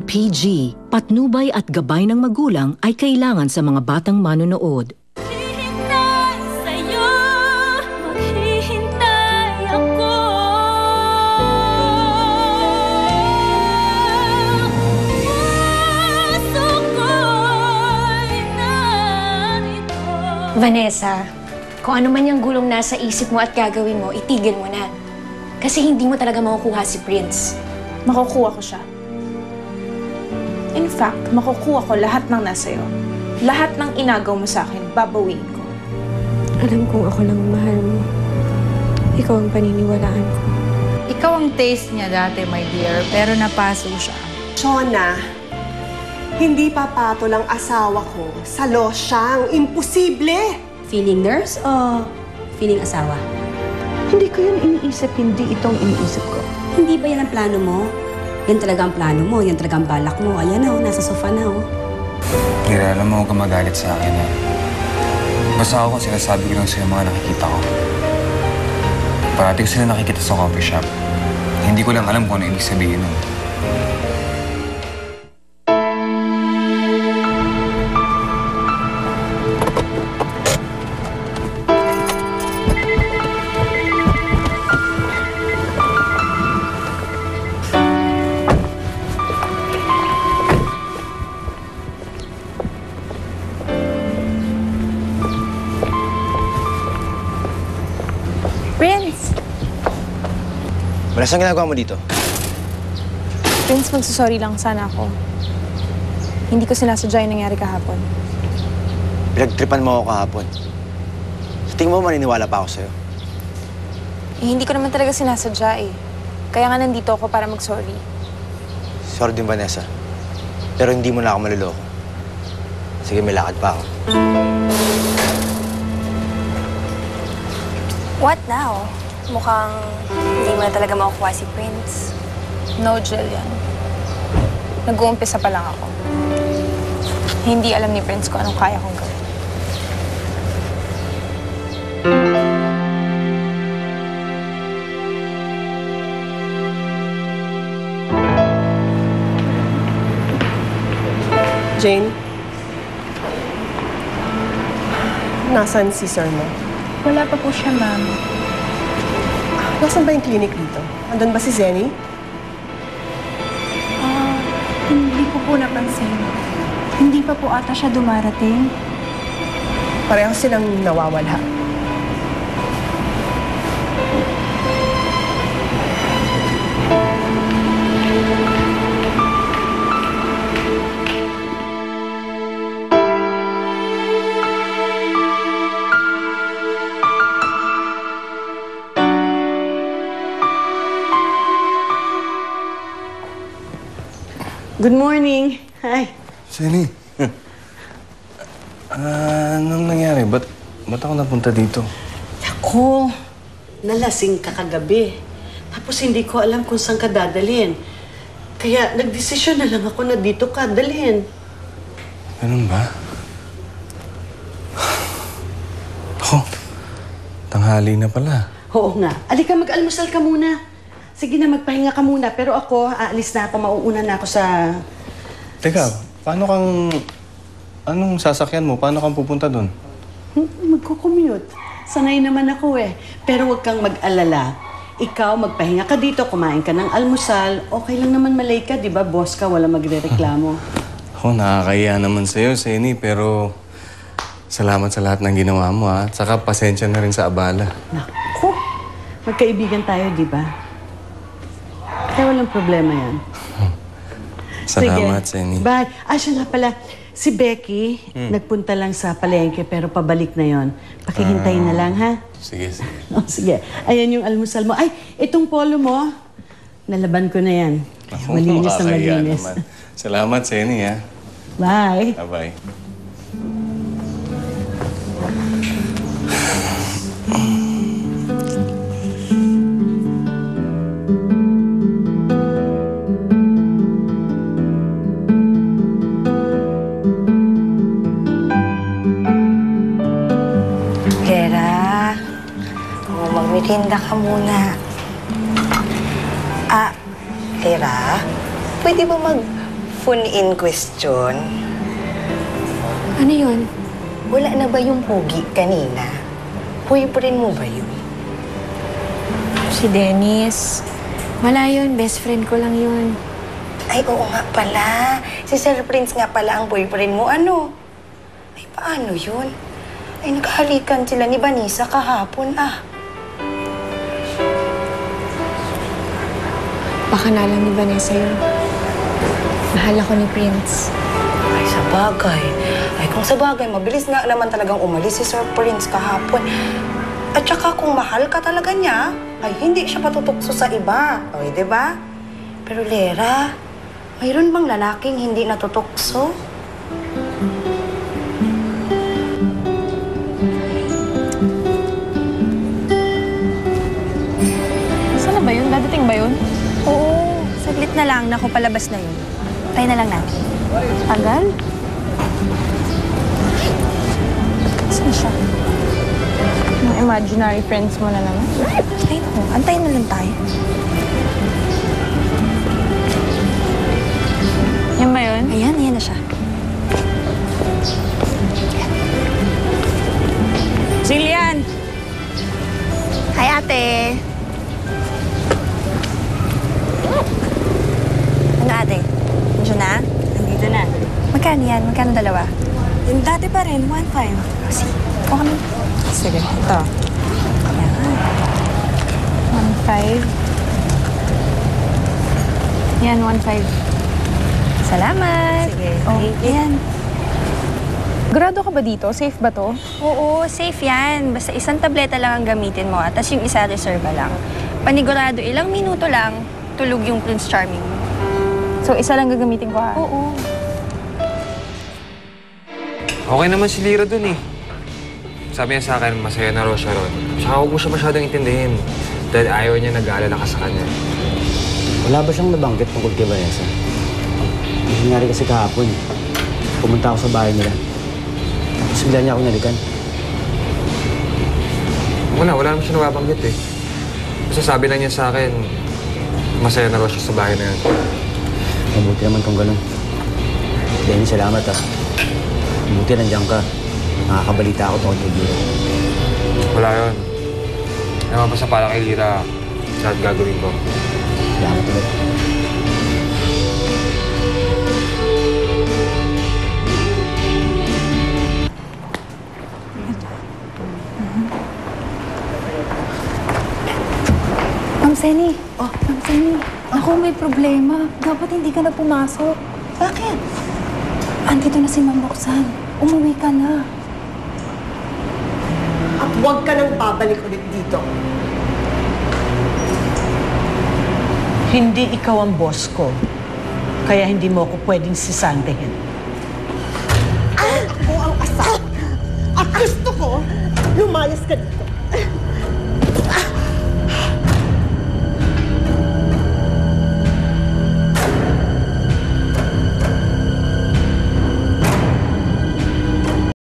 PG, patnubay at gabay ng magulang ay kailangan sa mga batang manonood. Maghihintay sa'yo, maghihintay ako. Puso ko'y narito. Vanessa, kung ano man yung gulong nasa isip mo at gagawin mo, itigil mo na. Kasi hindi mo talaga makukuha si Prince. Makukuha ko siya. In fact, makukuha ko lahat ng nasa iyo. Lahat ng inagaw mo sa akin, babawiin ko. Alam kong ako lang mahal mo. Ikaw ang paniniwalaan ko. Ikaw ang taste niya dati, my dear, pero napaso siya. Shona, hindi papatol ang asawa ko sa losyang imposible. Feeling nurse o feeling asawa? Hindi ko yun iniisip, hindi itong iniisip ko. Hindi ba yan ang plano mo? Yan talaga ang plano mo, yan talaga ang balak mo. Ayan na, nasa sofa na, oh. Kira, alam mo, huwag kang magalit sa akin, ha? Basta ako kung sinasabi ko lang sa'yo mga nakikita ko. Parati ko sila nakikita sa coffee shop. Hindi ko lang alam kung ano ibig sabihin nun. Prince! Malas ang ginagawa mo dito? Prince, magsasorry lang sana ako. Hindi ko sinasadya yung nangyari kahapon. Pinagtripan mo ako kahapon. Sa tingin mo, maniniwala pa ako sa'yo. Hindi ko naman talaga sinasadya eh. Kaya nga nandito ako para mag-sorry. Sorry din, Vanessa. Pero hindi mo na ako maluloko. Sige, may lakad pa ako. What now? Mukhang hindi mo na talaga makukuha si Prince. No, Jillian. Nag-uumpisa pa lang ako. Hindi alam ni Prince kung anong kaya kong gawin. Jane? Nasaan si sir mo? Wala pa po siya, ma'am. Nasaan ba yung clinic dito? Andun ba si Zenny? Hindi ko po napansin. Hindi pa po ata siya dumarating. Pareho silang nawawala. Good morning. Hi. Jenny. Anong nangyari? Ba't ako napunta dito? Ako, nalasing ka kagabi. Tapos hindi ko alam kung saan ka dadalhin. Kaya nagdesisyon na lang ako na dito ka dalhin. Ganun ba? Ako, tanghali na pala. Oo nga. Alika, mag-almusal ka muna. Sige na, magpahinga ka muna. Pero ako, aalis na ako. Mauuna na ako sa... Teka, paano kang... Anong sasakyan mo? Paano kang pupunta doon? Magkukommute. Sanay naman ako eh. Pero huwag kang mag-alala. Ikaw, magpahinga ka dito, kumain ka ng almusal. Okay lang naman malay ka, di ba? Boss ka, wala magre-reklamo. Ako, nakakahiya naman sa'yo, Jenny, pero... Salamat sa lahat ng ginawa mo, ha? At saka pasensya na rin sa abala. Naku! Magkaibigan tayo, di ba? Kaya walang problema yan. Salamat, Sige. Jenny. Bye. Siya nga pala. Si Becky, nagpunta lang sa palengke pero pabalik na yon. Pakihintayin na lang, ha? Sige, sige. Oh, sige. Ayan yung almusal mo. Ay, itong polo mo, nalaban ko na yan. Malinis na Makakahiya malinis. naman. Salamat, Jenny, ha? Bye. Bye-bye. Magmerienda ka muna. Lera, pwede ba hapon in question. Ano yun? Wala na ba yung pogi kanina? Boyfriend mo ba yun? Si Dennis. Wala yun. Best friend ko lang yun. Ay, oo nga pala. Si Sir Prince nga pala ang boyfriend mo. Ano? Ay, paano yun? Ay, naghahalikan sila ni Vanessa kahapon, ah. Baka na lang ni Vanessa yun. Mahal ako ni Prince. Ay, sabagay. Ay, kung sabagay, mabilis nga naman talagang umalis si Sir Prince kahapon. At saka kung mahal ka talaga niya, ay hindi siya patutukso sa iba. O, di ba? Pero Lera, mayroon bang lalaking hindi natutukso? Saan na ba yun? Dadating ba yun? Oo, saglit na lang. Naku, palabas na yun. Tayo na lang natin. Tagal? Saan siya? Yung imaginary friends mo na naman. Ay, naku. Antayin na lang tayo. Yan ba yun? Ayan, ayan na siya. Jillian! Hi, ate. Ano, ate? Nandiyan na? Nandito na. Magkano yan? Magkano dalawa? Yung dati pa rin, 1.5. Sige. Kuha kami. Sige, ito. Ayan. 1.5. Yan, 1.5. Salamat. Sige. Oh, ayan. Grado ka ba dito? Safe ba to? Oo, safe yan. Basta isang tableta lang ang gamitin mo, at tas yung isa reserva lang. Panigurado, ilang minuto lang, tulog yung Prince Charming mo. So, isa lang gagamitin ko, ha? Oo. Okay naman si Lyra dun eh. Sabi niya sa akin, masaya na raw siya ron. Tsaka huwag mo siya masyadong intindihin. Dahil ayaw niya nag-aalala ka sa kanya. Wala ba siyang nabanggit tungkol kay Vanessa? Ang nangyari kasi kahapon, pumunta ako sa bahay nila. Tapos bigla niya akong nalikan. Wala naman siya nababanggit eh. Basta sabi lang niya sa akin, masaya na raw siya sa bahay na yun. Mabuti naman kung ganun. Denny, salamat ah. Mabuti nandiyan ka. Nakakabalita ako tungkol kay Lyra. Wala yun. Naman pa sa pala kay Lyra, lahat gagawin ko. Salamat ulit. Ma'am Senny. Oh, Ma'am Senny. Ako, may problema. Dapat hindi ka na pumasok. Bakit? Andito na si Ma'am Roxanne. Umuwi ka na. At huwag ka nang babalik ulit dito. Hindi ikaw ang boss ko. Kaya hindi mo ako pwedeng sisandehin. Ako ang asal. At gusto ko, lumayas ka dito.